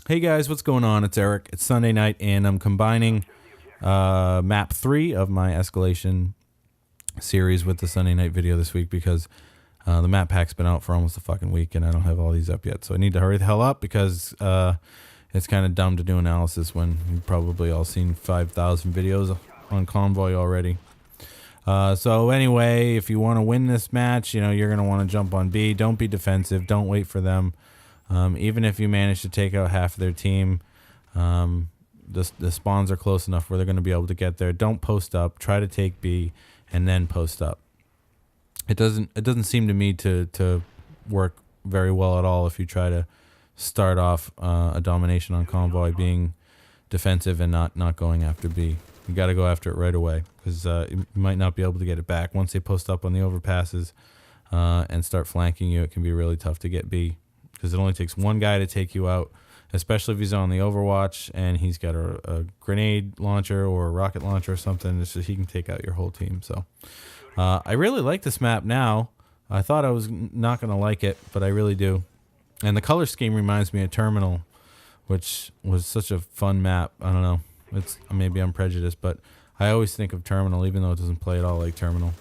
Hey guys, what's going on? It's Eric. It's Sunday night, and I'm combining map 3 of my escalation series with the Sunday night video this week because the map pack's been out for almost a fucking week, and I don't have all these up yet. So I need to hurry the hell up because it's kind of dumb to do analysis when you've probably all seen 5,000 videos on Convoy already. So anyway, if you want to win this match, you know, you're going to want to jump on B. Don't be defensive. Don't wait for them. Even if you manage to take out half of their team, the spawns are close enough where they're going to be able to get there. Don't post up. Try to take B and then post up. It doesn't seem to me to work very well at all if you try to start off a domination on Convoy being defensive and not going after B. You got to go after it right away because you might not be able to get it back. Once they post up on the overpasses and start flanking you, it can be really tough to get B because it only takes one guy to take you out, especially if he's on the Overwatch and he's got a grenade launcher or a rocket launcher or something. It's just, he can take out your whole team. So I really like this map now. I thought I was not going to like it, but I really do. And the color scheme reminds me of Terminal, which was such a fun map. I don't know. Maybe I'm prejudiced, but I always think of Terminal, even though it doesn't play at all like Terminal.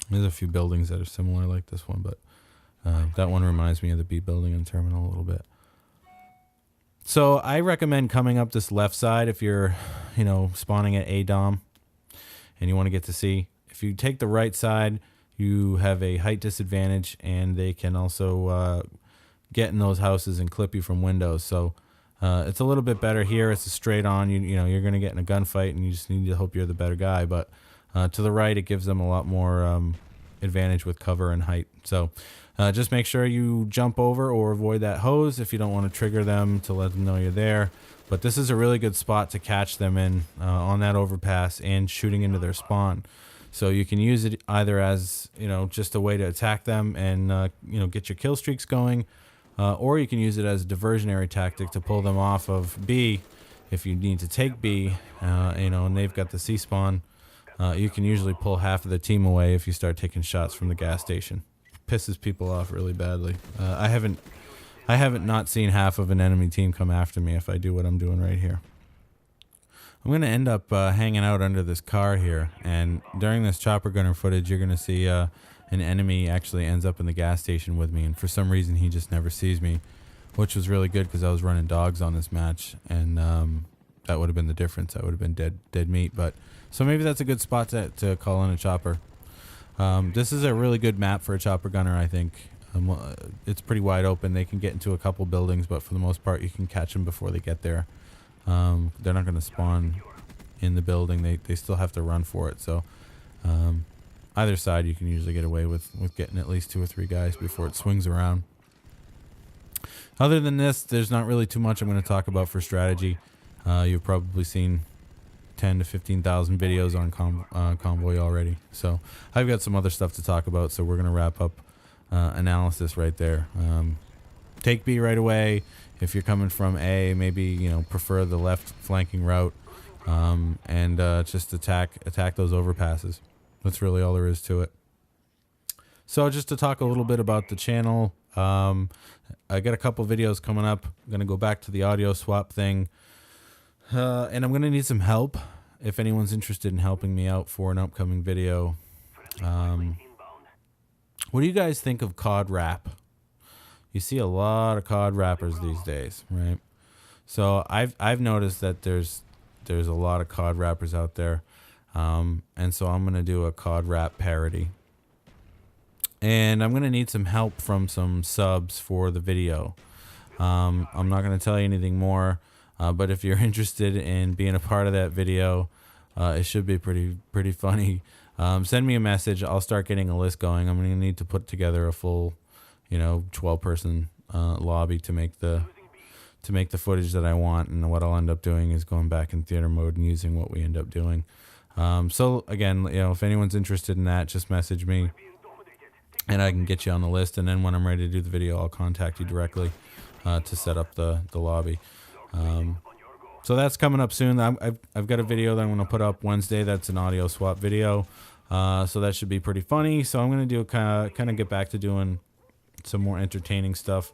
There's a few buildings that are similar like this one, but that one reminds me of the B building in Terminal a little bit. So I recommend coming up this left side if you're, spawning at A dom and you want to get to C. If you take the right side, you have a height disadvantage, and they can also get in those houses and clip you from windows. So it's a little bit better here. It's a straight on. You're going to get in a gunfight, and you just need to hope you're the better guy. But to the right, it gives them a lot more advantage with cover and height. So just make sure you jump over or avoid that hose if you don't want to trigger them to let them know you're there. But this is a really good spot to catch them in on that overpass and shooting into their spawn. So you can use it either as, just a way to attack them and, get your kill streaks going. Or you can use it as a diversionary tactic to pull them off of B if you need to take B, and they've got the C spawn. You can usually pull half of the team away if you start taking shots from the gas station. Pisses people off really badly. I haven't not seen half of an enemy team come after me if I do what I'm doing right here. I'm going to end up hanging out under this car here, and during this chopper gunner footage, you're going to see an enemy actually ends up in the gas station with me, and for some reason he just never sees me, which was really good because I was running dogs on this match, and that would have been the difference. I would have been dead meat. But so maybe that's a good spot to call in a chopper. This is a really good map for a chopper gunner, I think. It's pretty wide open. They can get into a couple buildings, but for the most part, you can catch them before they get there. They're not going to spawn in the building. They still have to run for it. So either side, you can usually get away with getting at least 2 or 3 guys before it swings around. Other than this, there's not really too much I'm going to talk about for strategy. You've probably seen 10 to 15,000 videos on Convoy already. So I've got some other stuff to talk about. So we're going to wrap up analysis right there. Take B right away. If you're coming from A, maybe prefer the left flanking route, and just attack those overpasses. That's really all there is to it. So just to talk a little bit about the channel, I got a couple videos coming up. I'm gonna go back to the audio swap thing, and I'm gonna need some help. If anyone's interested in helping me out for an upcoming video, what do you guys think of COD rap? You see a lot of COD rappers these days, right? So I've noticed that there's a lot of COD rappers out there, and so I'm gonna do a COD rap parody, and I'm gonna need some help from some subs for the video. I'm not gonna tell you anything more, but if you're interested in being a part of that video, it should be pretty funny. Send me a message. I'll start getting a list going. I'm gonna need to put together a full 12-person lobby to make the footage that I want, and what I'll end up doing is going back in theater mode and using what we end up doing. So again, if anyone's interested in that, just message me and I can get you on the list, and then when I'm ready to do the video, I'll contact you directly to set up the lobby. So that's coming up soon. I've got a video that I'm going to put up Wednesday. That's an audio swap video. So that should be pretty funny. So I'm going to do kind of get back to doing some more entertaining stuff.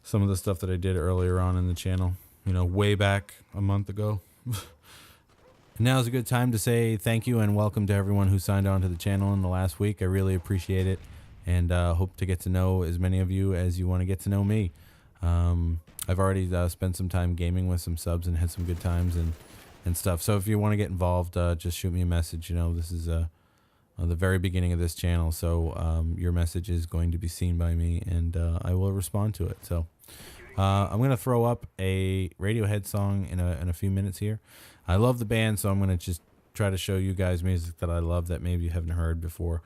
some of the stuff that I did earlier on in the channel, you know, way back a month ago. Now's a good time to say thank you and welcome to everyone who signed on to the channel in the last week. I really appreciate it, and hope to get to know as many of you as you want to get to know me. I've already spent some time gaming with some subs and had some good times and stuff. So if you want to get involved, just shoot me a message. You know, this is the very beginning of this channel, so your message is going to be seen by me, and I will respond to it. So I'm going to throw up a Radoihead song in a few minutes here. I love the band, so I'm going to just try to show you guys music that I love that maybe you haven't heard before.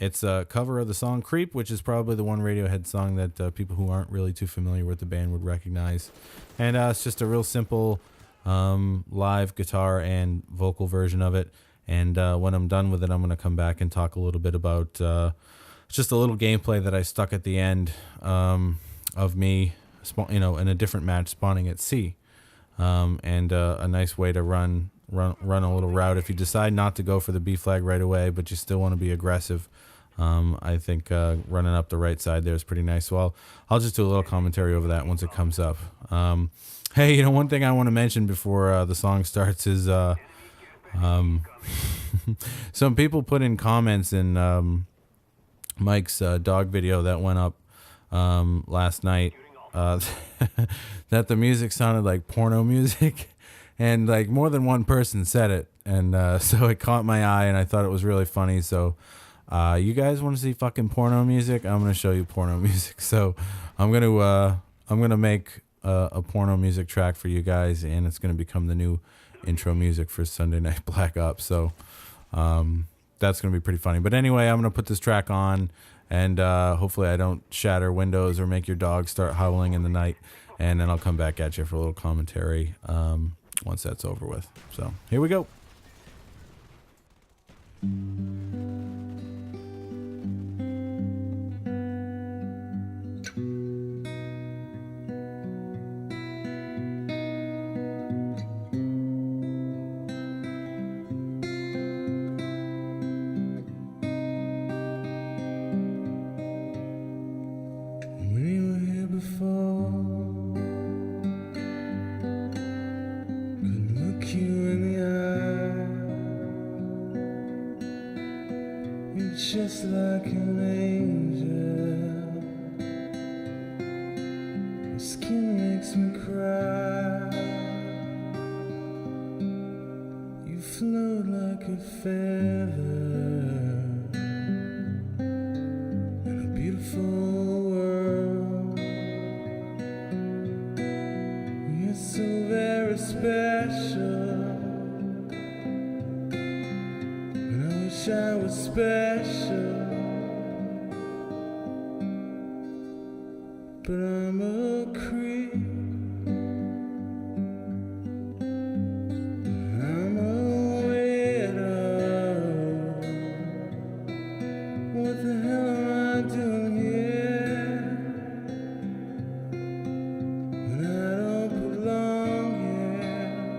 It's a cover of the song Creep, which is probably the one Radoihead song that people who aren't really too familiar with the band would recognize. And it's just a real simple live guitar and vocal version of it. And when I'm done with it, I'm going to come back and talk a little bit about just a little gameplay that I stuck at the end of me, in a different match spawning at C. And a nice way to run a little route if you decide not to go for the B flag right away, but you still want to be aggressive. I think running up the right side there is pretty nice. So I'll just do a little commentary over that once it comes up. Hey, one thing I want to mention before the song starts is some people put in comments in Mike's dog video that went up last night that the music sounded like porno music, and like more than one person said it, and so it caught my eye and I thought it was really funny. So you guys want to see fucking porno music? I'm gonna show you porno music. So I'm gonna make a porno music track for you guys, and it's gonna become the new intro music for Sunday Night Black Ops. So that's gonna be pretty funny. But anyway, I'm gonna put this track on, and hopefully I don't shatter windows or make your dog start howling in the night, and then I'll come back at you for a little commentary once that's over with. So here we go. Just like an angel, your skin makes me cry. You float like a feather in a beautiful world. You're so very special, and I wish I was special. But I'm a creep, I'm a widow. What the hell am I doing here when I don't belong here?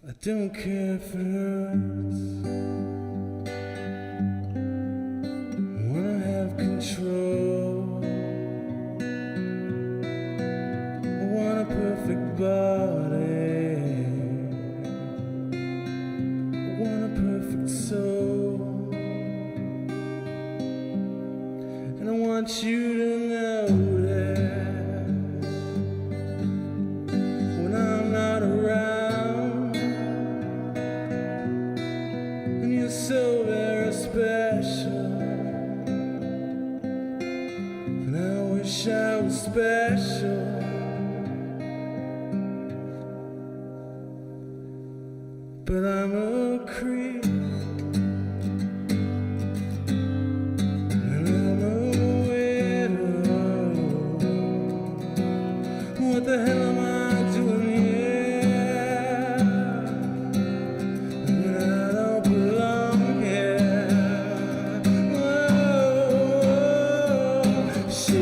I don't care if it hurts. Control. I want a perfect body, I want a perfect soul, and I want you to notice when I'm not around, and you're so very special. I was special, but I'm a creep, and I'm a widow. What the hell am I doing here when I don't belong here? Whoa, she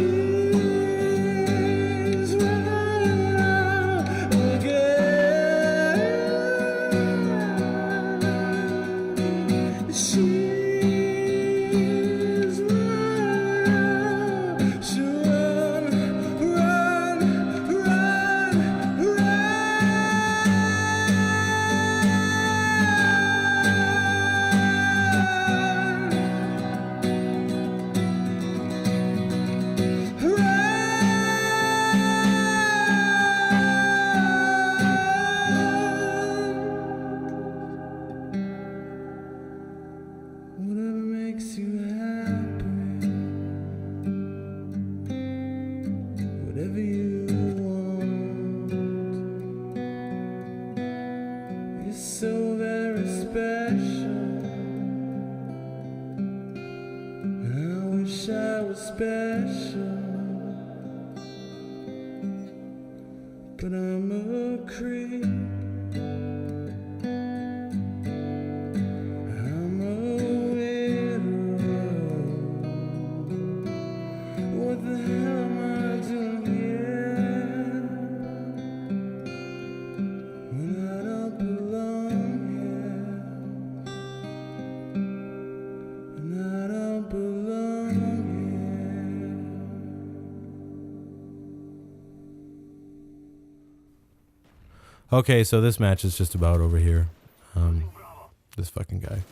special, but I'm a creep. I'm a widow. What the hell am I doing here? When I don't belong here. When I don't belong here. Okay, so this match is just about over here. This fucking guy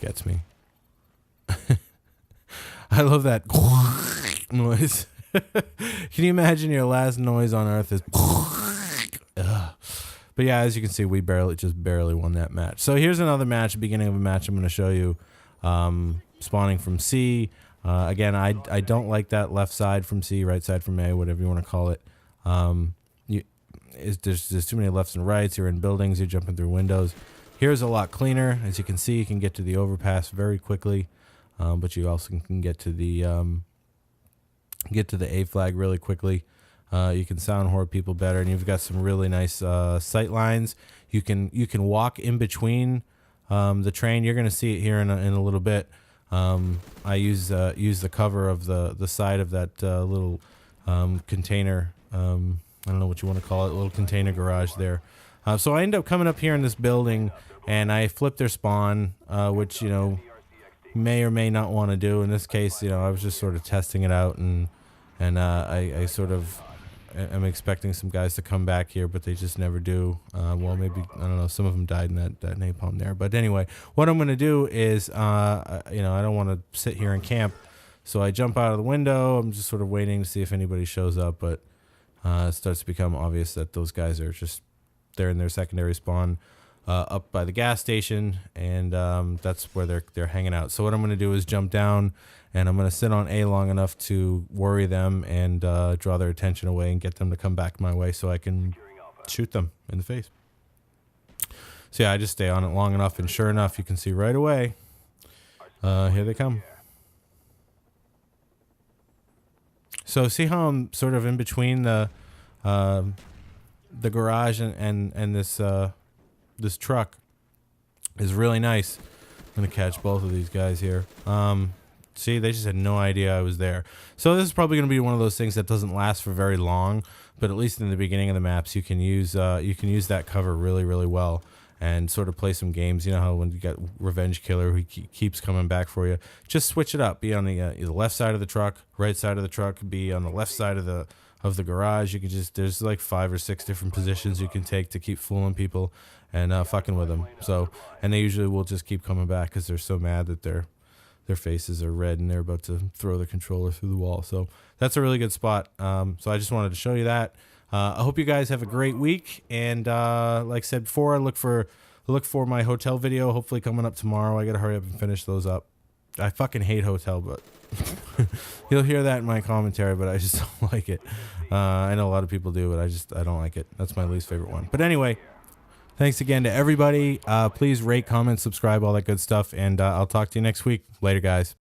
gets me. I love that noise. Can you imagine your last noise on Earth is? Ugh. But yeah, as you can see, we barely won that match. So here's another match, beginning of a match I'm going to show you. Spawning from C. Again, I don't like that left side from C, right side from A, whatever you want to call it. There's too many lefts and rights. You're in buildings. You're jumping through windows. Here's a lot cleaner. As you can see, you can get to the overpass very quickly, but you also can get to the A flag really quickly. You can sound horde people better, and you've got some really nice sight lines. You can walk in between the train. You're going to see it here in a little bit. I use the cover of the side of that little container. I don't know what you want to call it, little container garage there. So I end up coming up here in this building, and I flip their spawn, which, you know, may or may not want to do. In this case, you know, I was just sort of testing it out, and I sort of am expecting some guys to come back here, but they just never do. Well, maybe, I don't know, some of them died in that napalm there. But anyway, what I'm going to do is, you know, I don't want to sit here and camp, so I jump out of the window. I'm just sort of waiting to see if anybody shows up, but it starts to become obvious that those guys are just, they're in their secondary spawn up by the gas station, and that's where they're hanging out. So what I'm going to do is jump down, and I'm going to sit on A long enough to worry them and draw their attention away and get them to come back my way so I can shoot them in the face. So yeah, I just stay on it long enough, and sure enough, you can see right away, here they come. So see how I'm sort of in between the garage and this truck is really nice. I'm gonna catch both of these guys here. See, they just had no idea I was there. So this is probably gonna be one of those things that doesn't last for very long, but at least in the beginning of the maps, you can use that cover really, really well and sort of play some games. You know how when you got Revenge Killer who keeps coming back for you, just switch it up. Be on the left side of the truck, right side of the truck. Be on the left side of the garage. You can just, there's like 5 or 6 different positions you can take to keep fooling people and fucking with them. So, and they usually will just keep coming back because they're so mad that their faces are red and they're about to throw the controller through the wall. So that's a really good spot. So I just wanted to show you that. I hope you guys have a great week. And like I said before, look for my hotel video, hopefully coming up tomorrow. I got to hurry up and finish those up. I fucking hate hotel, but you'll hear that in my commentary, but I just don't like it. I know a lot of people do, but I don't like it. That's my least favorite one. But anyway, thanks again to everybody. Please rate, comment, subscribe, all that good stuff. And I'll talk to you next week. Later, guys.